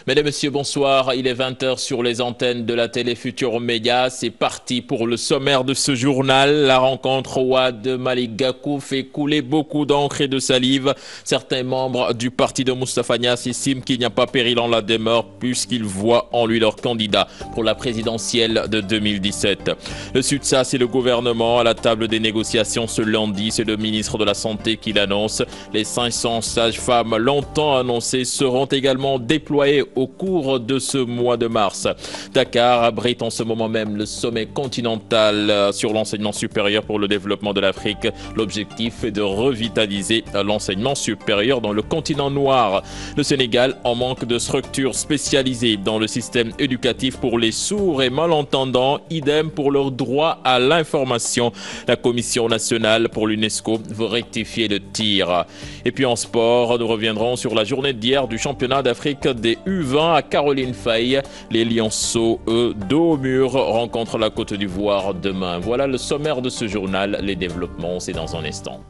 Mesdames, Messieurs, bonsoir. Il est 20h sur les antennes de la télé Futur Média. C'est parti pour le sommaire de ce journal. La rencontre Wade Malick Gakou fait couler beaucoup d'encre et de salive. Certains membres du parti de Moustapha Niasse estiment qu'il n'y a pas péril en la demeure puisqu'ils voient en lui leur candidat pour la présidentielle de 2017. Le SUTSAS et le gouvernement à la table des négociations ce lundi. C'est le ministre de la Santé qui l'annonce. Les 500 sages-femmes longtemps annoncées seront également déployées au cours de ce mois de mars. Dakar abrite en ce moment même le sommet continental sur l'enseignement supérieur pour le développement de l'Afrique. L'objectif est de revitaliser l'enseignement supérieur dans le continent noir. Le Sénégal en manque de structures spécialisées dans le système éducatif pour les sourds et malentendants, idem pour leur droit à l'information. La Commission nationale pour l'UNESCO veut rectifier le tir. Et puis en sport, nous reviendrons sur la journée d'hier du championnat d'Afrique des U20 à Caroline Faye. Les Lionceaux, eux, dos au mur, rencontrent la Côte d'Ivoire demain. Voilà le sommaire de ce journal. Les développements, c'est dans un instant.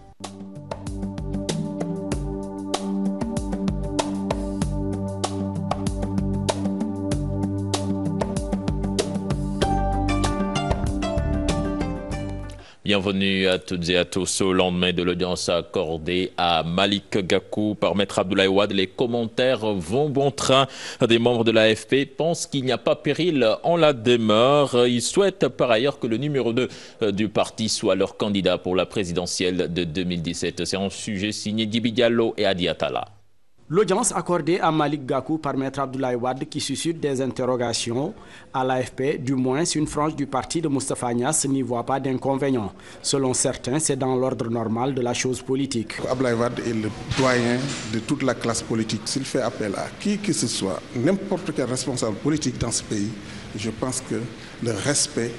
Bienvenue à toutes et à tous au lendemain de l'audience accordée à Malick Gakou par Maître Abdoulaye Wade. Les commentaires vont bon train. Des membres de l'AFP pensent qu'il n'y a pas péril en la demeure. Ils souhaitent par ailleurs que le numéro 2 du parti soit leur candidat pour la présidentielle de 2017. C'est un sujet signé Djibi Diallo et Adi Atala. L'audience accordée à Malick Gakou par Maître Abdoulaye Wade qui suscite des interrogations à l'AFP, du moins si une frange du parti de Moustapha Niasse n'y voit pas d'inconvénient. Selon certains, c'est dans l'ordre normal de la chose politique. Abdoulaye Wade est le doyen de toute la classe politique. S'il fait appel à qui que ce soit, n'importe quel responsable politique dans ce pays, je pense que le respect,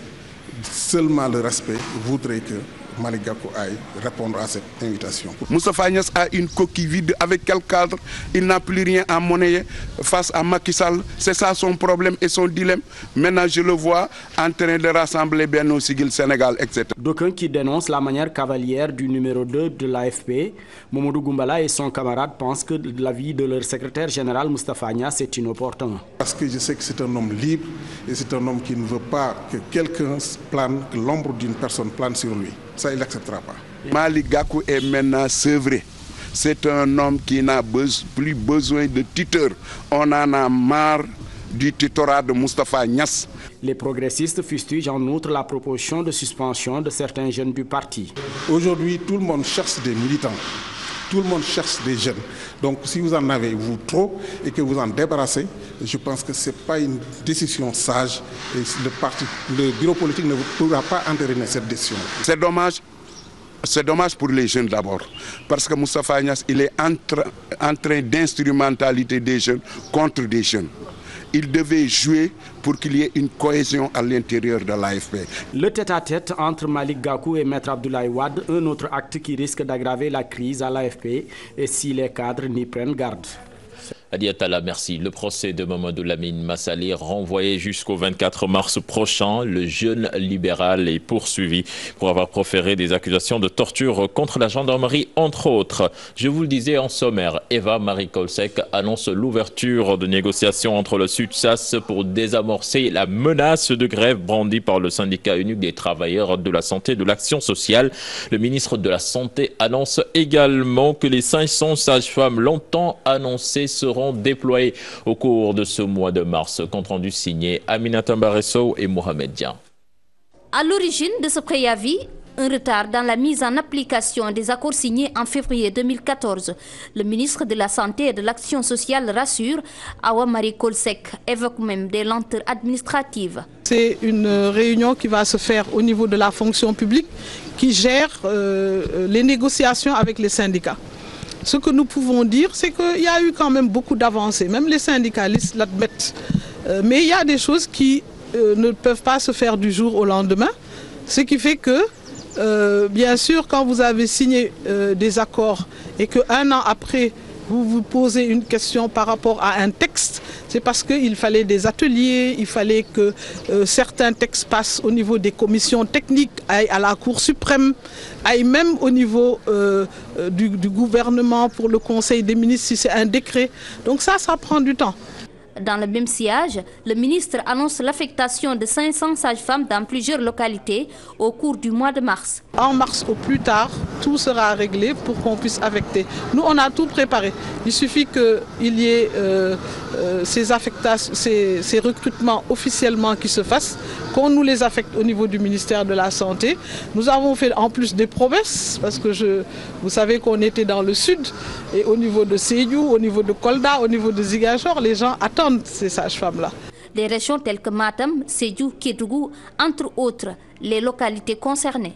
seulement le respect, voudrait que Malick Gakou aille répondre à cette invitation. Moustapha Niasse a une coquille vide. Avec quel cadre? Il n'a plus rien à monnayer face à Macky Sall. C'est ça son problème et son dilemme. Maintenant, je le vois en train de rassembler Benno Siggil Sénégal, etc. D'aucuns qui dénoncent la manière cavalière du numéro 2 de l'AFP, Mamadou Goumbala et son camarade pensent que l'avis de leur secrétaire général Moustapha Niasse est inopportun. Parce que je sais que c'est un homme libre et c'est un homme qui ne veut pas que quelqu'un plane, que l'ombre d'une personne plane sur lui. Ça, il n'acceptera pas. Malick Gakou est maintenant sevré. C'est un homme qui n'a plus besoin de tuteur. On en a marre du tutorat de Moustapha Niasse. Les progressistes fustigent en outre la proposition de suspension de certains jeunes du parti. Aujourd'hui, tout le monde cherche des militants. Tout le monde cherche des jeunes. Donc si vous en avez vous trop et que vous en débarrassez, je pense que ce n'est pas une décision sage et le bureau politique ne pourra pas entériner cette décision. C'est dommage. C'est dommage pour les jeunes d'abord, parce que Moustapha Niasse, il est en train d'instrumentalité des jeunes contre des jeunes. Il devait jouer pour qu'il y ait une cohésion à l'intérieur de l'AFP. Le tête-à-tête entre Malick Gakou et Maître Abdoulaye Wade, un autre acte qui risque d'aggraver la crise à l'AFP et si les cadres n'y prennent garde. Adi Atala, merci. Le procès de Mamadou Lamine Massaly renvoyé jusqu'au 24 mars prochain. Le jeune libéral est poursuivi pour avoir proféré des accusations de torture contre la gendarmerie, entre autres. Je vous le disais en sommaire, Eva Marie Kolsek annonce l'ouverture de négociations entre le SUTSAS pour désamorcer la menace de grève brandie par le syndicat unique des travailleurs de la santé et de l'action sociale. Le ministre de la Santé annonce également que les 500 sages-femmes longtemps annoncées seront déployés au cours de ce mois de mars. Compte rendu signé Aminata Mbaresso et Mohamed Dian. À l'origine de ce préavis, un retard dans la mise en application des accords signés en février 2014. Le ministre de la Santé et de l'Action sociale rassure. Awa Marie Kolsek évoque même des lenteurs administratives. C'est une réunion qui va se faire au niveau de la fonction publique qui gère les négociations avec les syndicats. Ce que nous pouvons dire, c'est qu'il y a eu quand même beaucoup d'avancées. Même les syndicalistes l'admettent. Mais il y a des choses qui ne peuvent pas se faire du jour au lendemain. Ce qui fait que, bien sûr, quand vous avez signé des accords et qu'un an après, vous vous posez une question par rapport à un texte, c'est parce qu'il fallait des ateliers, il fallait que certains textes passent au niveau des commissions techniques, aillent à la Cour suprême, aillent même au niveau du gouvernement pour le Conseil des ministres si c'est un décret. Donc ça prend du temps. Dans le même sillage, le ministre annonce l'affectation de 500 sages-femmes dans plusieurs localités au cours du mois de mars. En mars au plus tard, tout sera réglé pour qu'on puisse affecter. Nous, on a tout préparé. Il suffit qu'il y ait ces affectations, ces recrutements officiellement qui se fassent, qu'on nous les affecte au niveau du ministère de la Santé. Nous avons fait en plus des promesses, parce que vous savez qu'on était dans le sud, et au niveau de Sédhiou, au niveau de Kolda, au niveau de Ziguinchor, les gens attendent ces sages-femmes-là. Des régions telles que Matam, Sédhiou, Kédougou, entre autres, les localités concernées.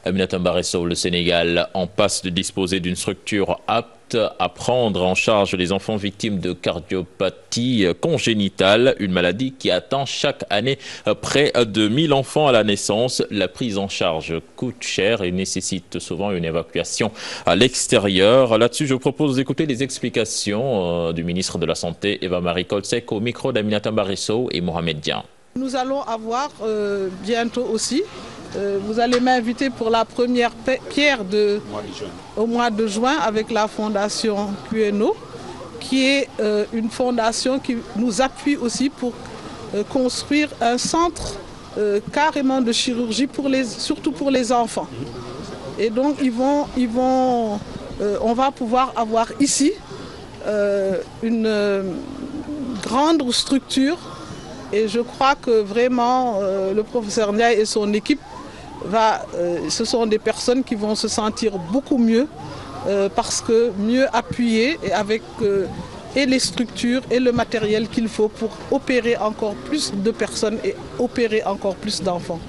Aminata Mbaresso, le Sénégal en passe de disposer d'une structure apte à prendre en charge les enfants victimes de cardiopathie congénitale, une maladie qui atteint chaque année près de 1000 enfants à la naissance. La prise en charge coûte cher et nécessite souvent une évacuation à l'extérieur. Là-dessus, je propose d'écouter les explications du ministre de la Santé, Eva-Marie Kolsek, au micro d'Aminata Mbaresso et Mohamed Dian. Nous allons avoir bientôt aussi, vous allez m'inviter pour la première pierre au mois de juin avec la fondation QNO, qui est une fondation qui nous appuie aussi pour construire un centre carrément de chirurgie, surtout pour les enfants. Et donc on va pouvoir avoir ici une grande structure. Et je crois que vraiment le professeur Ndiaye et son équipe, ce sont des personnes qui vont se sentir beaucoup mieux parce que mieux appuyées et avec et les structures et le matériel qu'il faut pour opérer encore plus de personnes et opérer encore plus d'enfants.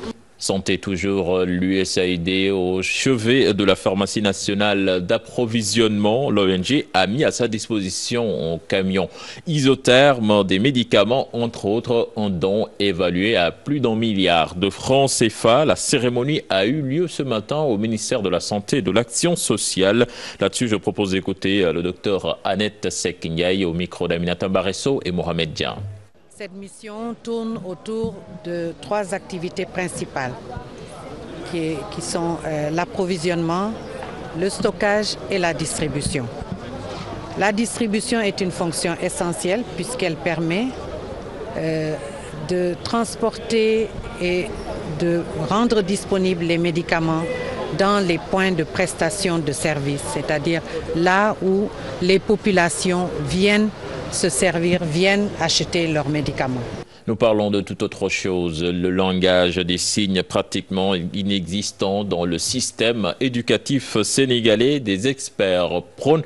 Santé toujours, l'USAID au chevet de la pharmacie nationale d'approvisionnement. L'ONG a mis à sa disposition un camion isotherme des médicaments, entre autres, un don évalué à plus d'1 milliard de francs CFA. La cérémonie a eu lieu ce matin au ministère de la Santé et de l'Action sociale. Là-dessus, je propose d'écouter le docteur Annette Seck-Ndiaye au micro d'Aminata Mbaresso et Mohamed Dian. Cette mission tourne autour de 3 activités principales qui sont l'approvisionnement, le stockage et la distribution. La distribution est une fonction essentielle puisqu'elle permet de transporter et de rendre disponibles les médicaments dans les points de prestation de services, c'est-à-dire là où les populations viennent se servir, viennent acheter leurs médicaments. Nous parlons de toute autre chose, le langage des signes pratiquement inexistant dans le système éducatif sénégalais. Des experts prônent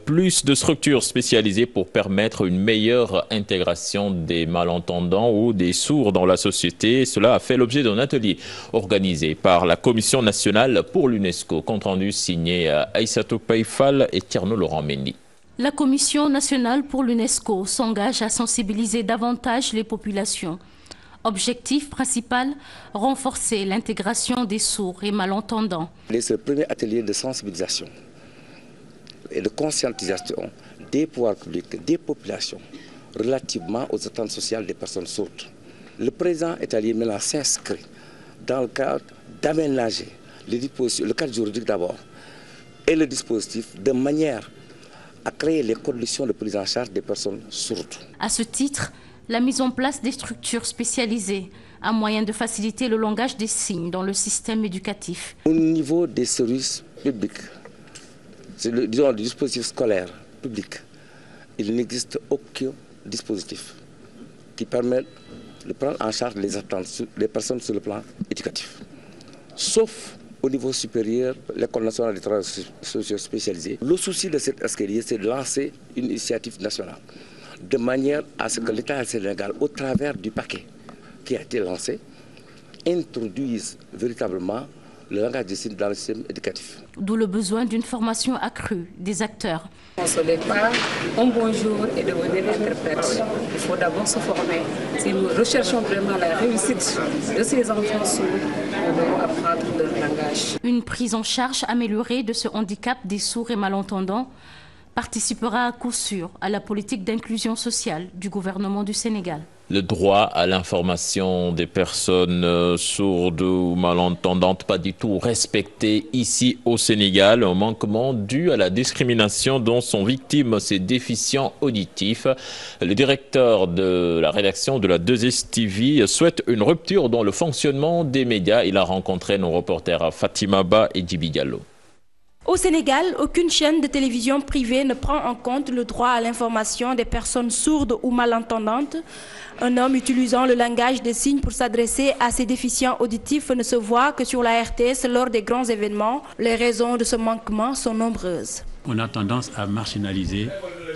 plus de structures spécialisées pour permettre une meilleure intégration des malentendants ou des sourds dans la société. Cela a fait l'objet d'un atelier organisé par la Commission nationale pour l'UNESCO. Compte rendu signé Aïssatou Païfal et Tierno Laurent Mendy. La Commission nationale pour l'UNESCO s'engage à sensibiliser davantage les populations. Objectif principal, renforcer l'intégration des sourds et malentendants. C'est le premier atelier de sensibilisation et de conscientisation des pouvoirs publics, des populations, relativement aux attentes sociales des personnes sourdes. Le présent atelier maintenant s'inscrit dans le cadre d'aménager le cadre juridique d'abord et le dispositif de manière à créer les conditions de prise en charge des personnes sourdes. À ce titre, la mise en place des structures spécialisées a moyen de faciliter le langage des signes dans le système éducatif. Au niveau des services publics, disons du dispositif scolaire public, il n'existe aucun dispositif qui permette de prendre en charge les attentes des personnes sur le plan éducatif. Sauf au niveau supérieur, l'École nationale des travailleurs sociaux spécialisés. Le souci de cet escalier, c'est de lancer une initiative nationale, de manière à ce que l'État sénégalais, au travers du paquet qui a été lancé, introduise véritablement le langage des signes dans le système éducatif. D'où le besoin d'une formation accrue des acteurs. On ne se lève pas un bonjour et devenir interprète. Il faut d'abord se former. Si nous recherchons vraiment la réussite de ces enfants sourds, nous devons apprendre leur langage. Une prise en charge améliorée de ce handicap des sourds et malentendants participera à coup sûr à la politique d'inclusion sociale du gouvernement du Sénégal. Le droit à l'information des personnes sourdes ou malentendantes pas du tout respecté ici au Sénégal, un manquement dû à la discrimination dont sont victimes ces déficients auditifs. Le directeur de la rédaction de la 2STV souhaite une rupture dans le fonctionnement des médias. Il a rencontré nos reporters Fatima Ba et Djibi Diallo. Au Sénégal, aucune chaîne de télévision privée ne prend en compte le droit à l'information des personnes sourdes ou malentendantes. Un homme utilisant le langage des signes pour s'adresser à ces déficients auditifs ne se voit que sur la RTS lors des grands événements. Les raisons de ce manquement sont nombreuses. On a tendance à marginaliser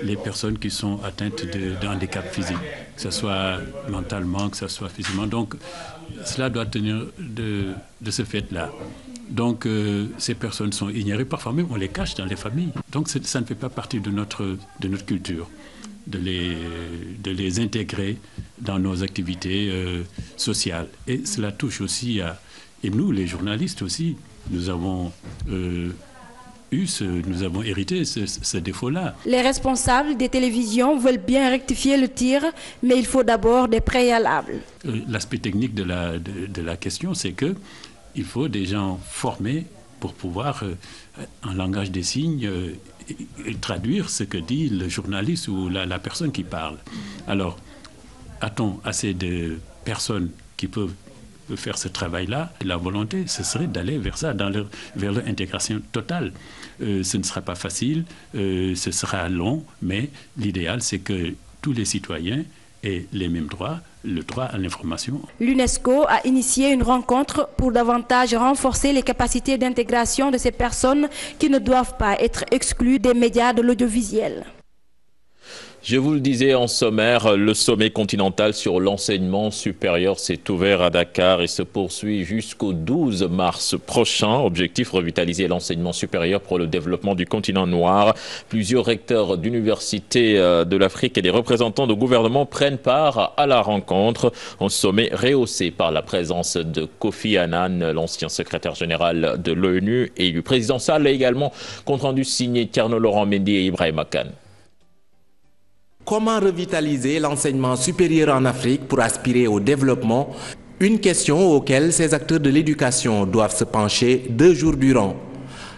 les personnes qui sont atteintes de handicap physique, que ce soit mentalement, que ce soit physiquement. Donc, cela doit tenir de ce fait-là. Donc, ces personnes sont ignorées, parfois même on les cache dans les familles. Donc, ça ne fait pas partie de notre culture, de les intégrer dans nos activités sociales. Et cela touche aussi et nous, les journalistes aussi, nous avons hérité ce défaut-là. Les responsables des télévisions veulent bien rectifier le tir, mais il faut d'abord des préalables. L'aspect technique de la question, c'est que il faut des gens formés pour pouvoir, en langage des signes, traduire ce que dit le journaliste ou la personne qui parle. Alors, a-t-on assez de personnes qui peuvent faire ce travail-là? La volonté, ce serait d'aller vers ça, vers leur intégration totale. Ce ne sera pas facile, ce sera long, mais l'idéal, c'est que tous les citoyens aient les mêmes droits, le droit à l'information. L'UNESCO a initié une rencontre pour davantage renforcer les capacités d'intégration de ces personnes qui ne doivent pas être exclues des médias de l'audiovisuel. Je vous le disais en sommaire, le sommet continental sur l'enseignement supérieur s'est ouvert à Dakar et se poursuit jusqu'au 12 mars prochain. Objectif, revitaliser l'enseignement supérieur pour le développement du continent noir. Plusieurs recteurs d'universités de l'Afrique et des représentants de gouvernement prennent part à la rencontre. Un sommet rehaussé par la présence de Kofi Annan, l'ancien secrétaire général de l'ONU, et du président Sall, également compte rendu signé Thierno Laurent Mendy et Ibrahima Kane. Comment revitaliser l'enseignement supérieur en Afrique pour aspirer au développement? Une question auquel ces acteurs de l'éducation doivent se pencher 2 jours durant.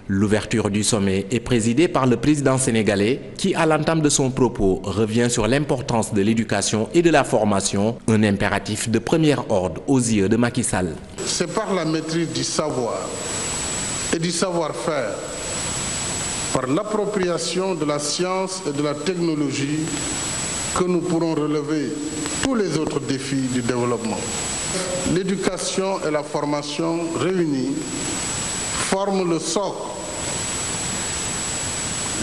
L'ouverture du sommet est présidée par le président sénégalais qui, à l'entame de son propos, revient sur l'importance de l'éducation et de la formation, un impératif de premier ordre aux yeux de Macky Sall. C'est par la maîtrise du savoir et du savoir-faire, par l'appropriation de la science et de la technologie que nous pourrons relever tous les autres défis du développement. L'éducation et la formation réunies forment le socle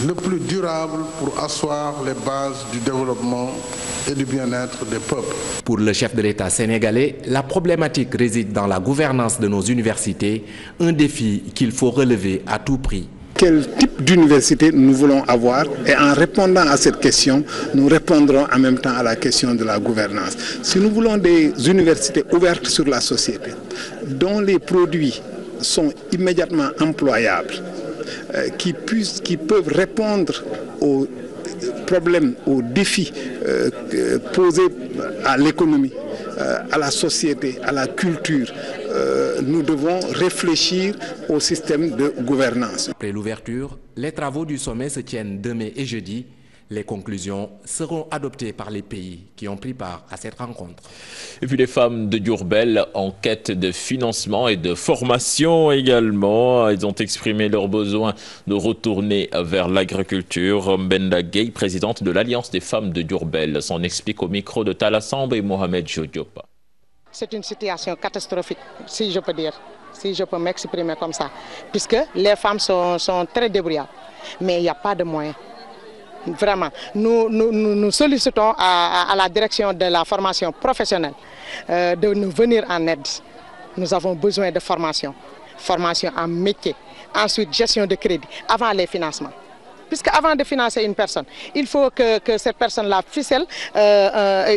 le plus durable pour asseoir les bases du développement et du bien-être des peuples. Pour le chef de l'État sénégalais, la problématique réside dans la gouvernance de nos universités, un défi qu'il faut relever à tout prix. Quel type d'université nous voulons avoir, et en répondant à cette question, nous répondrons en même temps à la question de la gouvernance. Si nous voulons des universités ouvertes sur la société, dont les produits sont immédiatement employables, qui peuvent répondre aux problèmes, aux défis posés à l'économie, à la société, à la culture, nous devons réfléchir au système de gouvernance. Après l'ouverture, les travaux du sommet se tiennent demain et jeudi. Les conclusions seront adoptées par les pays qui ont pris part à cette rencontre. Et puis les femmes de Diourbel en quête de financement et de formation également. Elles ont exprimé leur besoin de retourner vers l'agriculture. Mbenda Gueye, présidente de l'Alliance des femmes de Diourbel, s'en explique au micro de Tala Samb et Mohamed Jodiopa. C'est une situation catastrophique, si je peux dire, si je peux m'exprimer comme ça, puisque les femmes sont très débrouillardes, mais il n'y a pas de moyens. Vraiment, nous sollicitons à la direction de la formation professionnelle de nous venir en aide. Nous avons besoin de formation en métier, ensuite gestion de crédit, avant les financements. Puisque avant de financer une personne, il faut que cette personne-là ficelle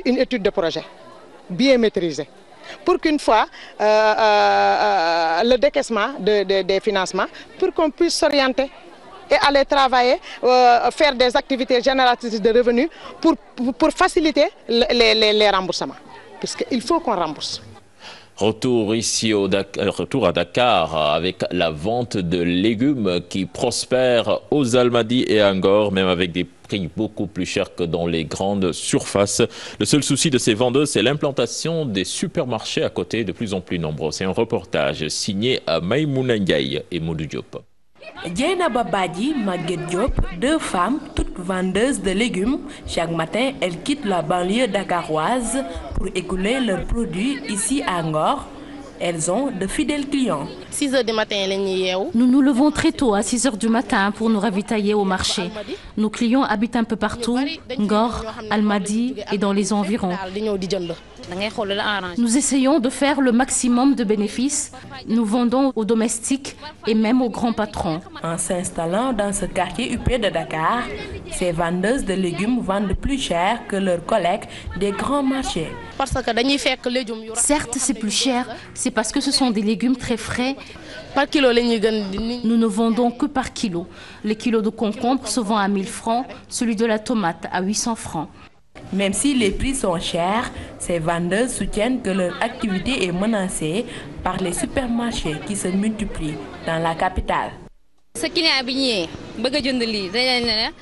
une étude de projet bien maîtrisée. Pour qu'une fois le décaissement des financements, pour qu'on puisse s'orienter et aller travailler, faire des activités génératrices de revenus pour faciliter les remboursements. Puisqu'il faut qu'on rembourse. Retour à Dakar avec la vente de légumes qui prospère aux Almadies et à Ngor, même avec des prix beaucoup plus chers que dans les grandes surfaces. Le seul souci de ces vendeuses, c'est l'implantation des supermarchés à côté, de plus en plus nombreux. C'est un reportage signé à Maïmouna Ndiaye et Modou Diop. Dieynaba Badji, Maguette Diop, deux femmes, toutes vendeuses de légumes. Chaque matin, elles quittent la banlieue dakaroise pour écouler leurs produits ici à Ngor. Elles ont de fidèles clients. 6 h du matin, nous nous levons très tôt à 6 h du matin pour nous ravitailler au marché. Nos clients habitent un peu partout, Ngor, Almadies et dans les environs. Nous essayons de faire le maximum de bénéfices. Nous vendons aux domestiques et même aux grands patrons. En s'installant dans ce quartier huppé de Dakar, ces vendeuses de légumes vendent plus cher que leurs collègues des grands marchés. Certes, c'est plus cher, c'est parce que ce sont des légumes très frais. Nous ne vendons que par kilo. Les kilos de concombre se vendent à 1000 francs, celui de la tomate à 800 francs. Même si les prix sont chers, ces vendeuses soutiennent que leur activité est menacée par les supermarchés qui se multiplient dans la capitale.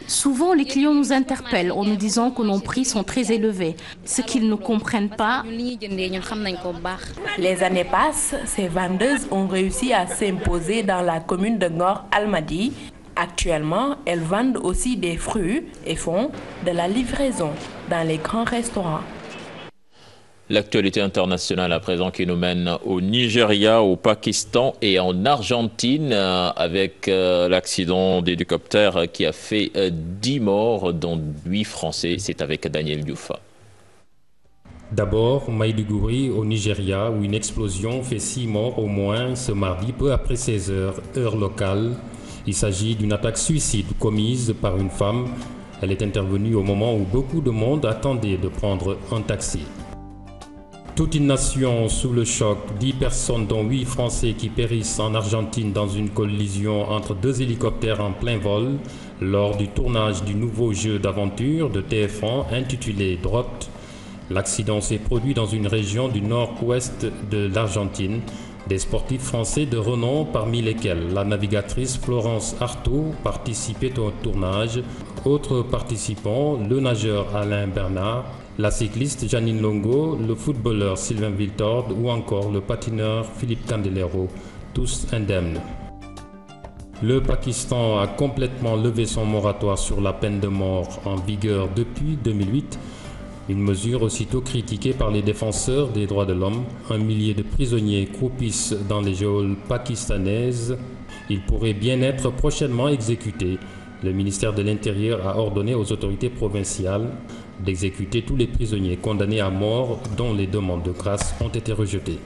Souvent, les clients nous interpellent en nous disant que nos prix sont très élevés. Ce qu'ils ne comprennent pas. Les années passent, ces vendeuses ont réussi à s'imposer dans la commune de Ngor-Almadies. Actuellement, elles vendent aussi des fruits et font de la livraison dans les grands restaurants. L'actualité internationale à présent qui nous mène au Nigeria, au Pakistan et en Argentine avec l'accident d'hélicoptère qui a fait 10 morts, dont 8 Français. C'est avec Daniel Youfa. D'abord, Maïdougouri au Nigeria où une explosion fait 6 morts au moins ce mardi peu après 16 h, heure locale. Il s'agit d'une attaque suicide commise par une femme. Elle est intervenue au moment où beaucoup de monde attendait de prendre un taxi. Toute une nation sous le choc, 10 personnes dont 8 Français qui périssent en Argentine dans une collision entre 2 hélicoptères en plein vol lors du tournage du nouveau jeu d'aventure de TF1 intitulé Dropped. L'accident s'est produit dans une région du nord-ouest de l'Argentine. Des sportifs français de renom parmi lesquels la navigatrice Florence Artaud participait au tournage. Autres participants, le nageur Alain Bernard, la cycliste Janine Longo, le footballeur Sylvain Wiltord ou encore le patineur Philippe Candelero, tous indemnes. Le Pakistan a complètement levé son moratoire sur la peine de mort en vigueur depuis 2008, une mesure aussitôt critiquée par les défenseurs des droits de l'homme. Un millier de prisonniers croupissent dans les geôles pakistanaises. Ils pourraient bien être prochainement exécutés. Le ministère de l'Intérieur a ordonné aux autorités provinciales d'exécuter tous les prisonniers condamnés à mort dont les demandes de grâce ont été rejetées.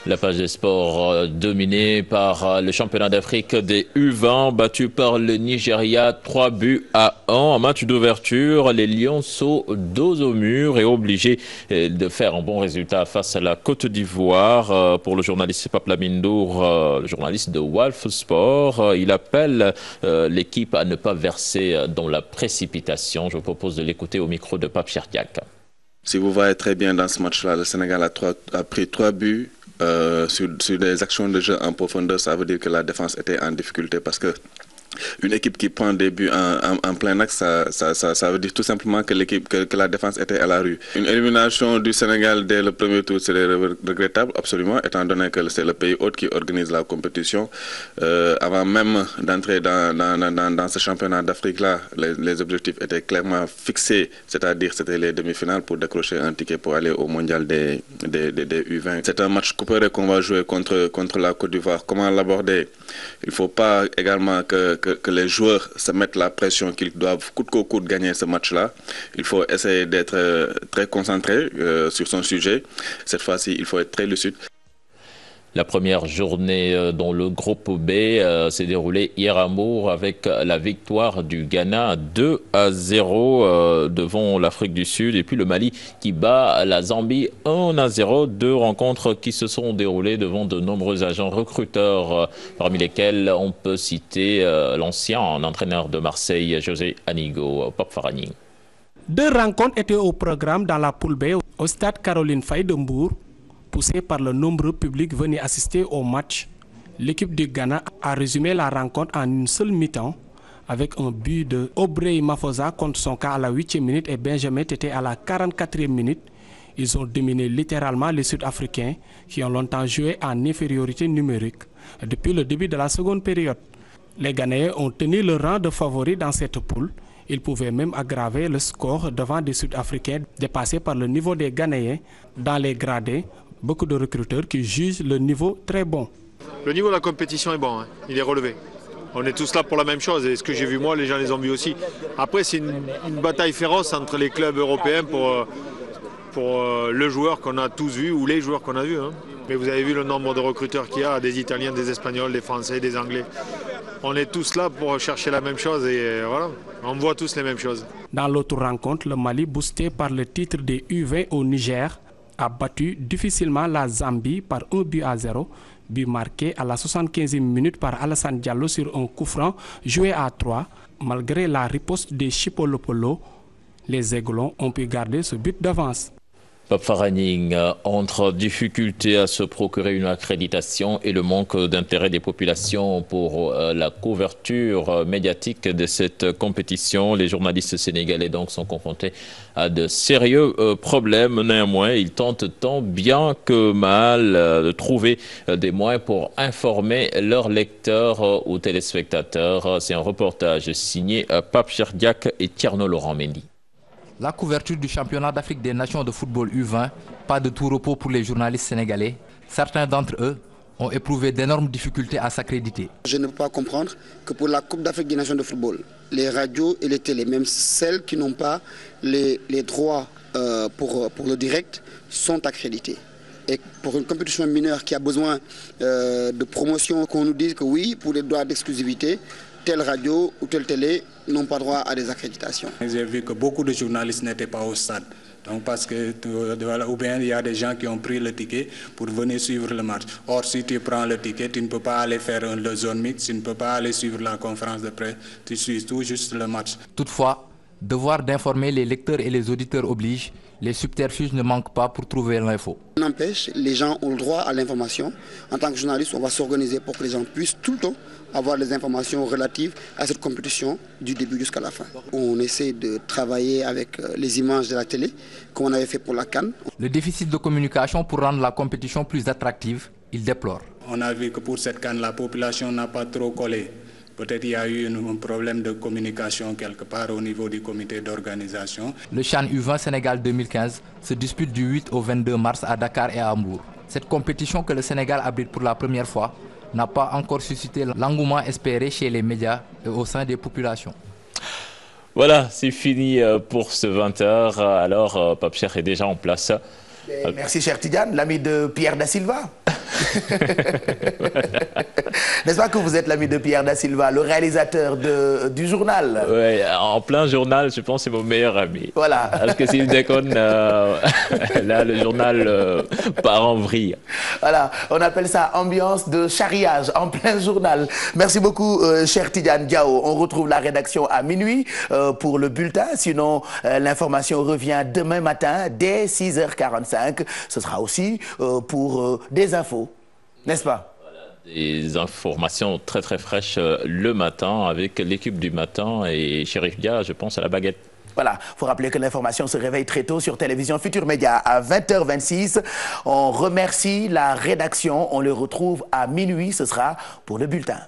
La page des sports dominée par le championnat d'Afrique des U20, battu par le Nigeria 3-1 en match d'ouverture. Les Lionceaux dos au mur et obligés de faire un bon résultat face à la Côte d'Ivoire. Pour le journaliste Pape Lamindour, le journaliste de Walf Sport, il appelle l'équipe à ne pas verser dans la précipitation. Je vous propose de l'écouter au micro de Pape Cherdiak. Si vous voyez très bien dans ce match-là, le Sénégal a pris 3 buts. Sur des actions de jeu en profondeur, ça veut dire que la défense était en difficulté parce que une équipe qui prend des buts en plein axe, ça veut dire tout simplement que la défense était à la rue. Une élimination du Sénégal dès le premier tour serait regrettable, absolument, étant donné que c'est le pays hôte qui organise la compétition. Avant même d'entrer dans ce championnat d'Afrique-là, les objectifs étaient clairement fixés, c'est-à-dire c'était les demi-finales pour décrocher un ticket pour aller au mondial des U20. C'est un match couperet qu'on va jouer contre la Côte d'Ivoire. Comment l'aborder? Il ne faut pas également que les joueurs se mettent la pression qu'ils doivent coûte que coûte gagner ce match-là. Il faut essayer d'être très concentré sur son sujet. Cette fois-ci, il faut être très lucide. La première journée dans le groupe B s'est déroulée hier à Mour avec la victoire du Ghana 2-0 devant l'Afrique du Sud et puis le Mali qui bat la Zambie 1-0. Deux rencontres qui se sont déroulées devant de nombreux agents recruteurs, parmi lesquels on peut citer l'ancien entraîneur de Marseille, José Anigo, Pape Farani. Deux rencontres étaient au programme dans la poule B au stade Caroline Faye de Mbour. Poussé par le nombreux public venu assister au match, l'équipe du Ghana a résumé la rencontre en une seule mi-temps avec un but de Obrey Mafosa contre son cas à la 8e minute et Benjamin Tété à la 44e minute. Ils ont dominé littéralement les Sud-Africains qui ont longtemps joué en infériorité numérique depuis le début de la seconde période. Les Ghanéens ont tenu le rang de favoris dans cette poule. Ils pouvaient même aggraver le score devant des Sud-Africains dépassés par le niveau des Ghanéens dans les gradés. Beaucoup de recruteurs qui jugent le niveau très bon. Le niveau de la compétition est bon, hein. Il est relevé. On est tous là pour la même chose et ce que j'ai vu moi, les gens les ont vus aussi. Après, c'est une bataille féroce entre les clubs européens pour le joueur qu'on a tous vu ou les joueurs qu'on a vus. Hein. Mais vous avez vu le nombre de recruteurs qu'il y a, des Italiens, des Espagnols, des Français, des Anglais. On est tous là pour chercher la même chose et voilà, on voit tous les mêmes choses. Dans l'autre rencontre, le Mali, boosté par le titre des U20 au Niger, a battu difficilement la Zambie par 1-0, but marqué à la 75e minute par Alassane Diallo sur un coup franc joué à 3. Malgré la riposte des Chipolopolo, les Aiglons ont pu garder ce but d'avance. Pape Farani, entre difficultés à se procurer une accréditation et le manque d'intérêt des populations pour la couverture médiatique de cette compétition, les journalistes sénégalais donc sont confrontés à de sérieux problèmes. Néanmoins, ils tentent tant bien que mal de trouver des moyens pour informer leurs lecteurs ou téléspectateurs. C'est un reportage signé Pape Cherdiak et Tierno Laurent Mendy. La couverture du championnat d'Afrique des Nations de football U20, pas de tout repos pour les journalistes sénégalais. Certains d'entre eux ont éprouvé d'énormes difficultés à s'accréditer. Je ne peux pas comprendre que pour la Coupe d'Afrique des Nations de football, les radios et les télés, même celles qui n'ont pas les droits pour le direct, sont accréditées. Et pour une compétition mineure qui a besoin de promotion, qu'on nous dise que oui, pour les droits d'exclusivité, telle radio ou telle télé n'ont pas droit à des accréditations. J'ai vu que beaucoup de journalistes n'étaient pas au stade. Donc parce que, ou bien il y a des gens qui ont pris le ticket pour venir suivre le match. Or, si tu prends le ticket, tu ne peux pas aller faire le zone mixte, tu ne peux pas aller suivre la conférence de presse, tu suis tout juste le match. Toutefois, devoir d'informer les lecteurs et les auditeurs oblige. Les subterfuges ne manquent pas pour trouver l'info. N'empêche, les gens ont le droit à l'information. En tant que journaliste, on va s'organiser pour que les gens puissent tout le temps avoir les informations relatives à cette compétition du début jusqu'à la fin. On essaie de travailler avec les images de la télé, comme on avait fait pour la CAN. Le déficit de communication pour rendre la compétition plus attractive, il déplore. On a vu que pour cette CAN, la population n'a pas trop collé. Peut-être qu'il y a eu un problème de communication quelque part au niveau du comité d'organisation. Le CHAN U20 Sénégal 2015 se dispute du 8 au 22 mars à Dakar et à Hambourg. Cette compétition que le Sénégal abrite pour la première fois n'a pas encore suscité l'engouement espéré chez les médias et au sein des populations. Voilà, c'est fini pour ce 20h. Alors, Pape Cheikh est déjà en place. Merci, cher Tidiane, l'ami de Pierre Da Silva. N'est-ce pas que vous êtes l'ami de Pierre Da Silva, le réalisateur du journal? Oui, en plein journal, je pense que c'est mon meilleur ami. Voilà. Parce que s'il déconne, là, le journal part en vrille. Voilà, on appelle ça ambiance de charriage en plein journal. Merci beaucoup, cher Tidiane Diao. On retrouve la rédaction à minuit pour le bulletin. Sinon, l'information revient demain matin dès 6h45. Ce sera aussi pour des infos. N'est-ce pas? Des informations très très fraîches le matin avec l'équipe du matin et Chérif Dia, je pense à la baguette. Voilà, il faut rappeler que l'information se réveille très tôt sur Télévision Futur Média à 20h26. On remercie la rédaction, on le retrouve à minuit, ce sera pour le bulletin.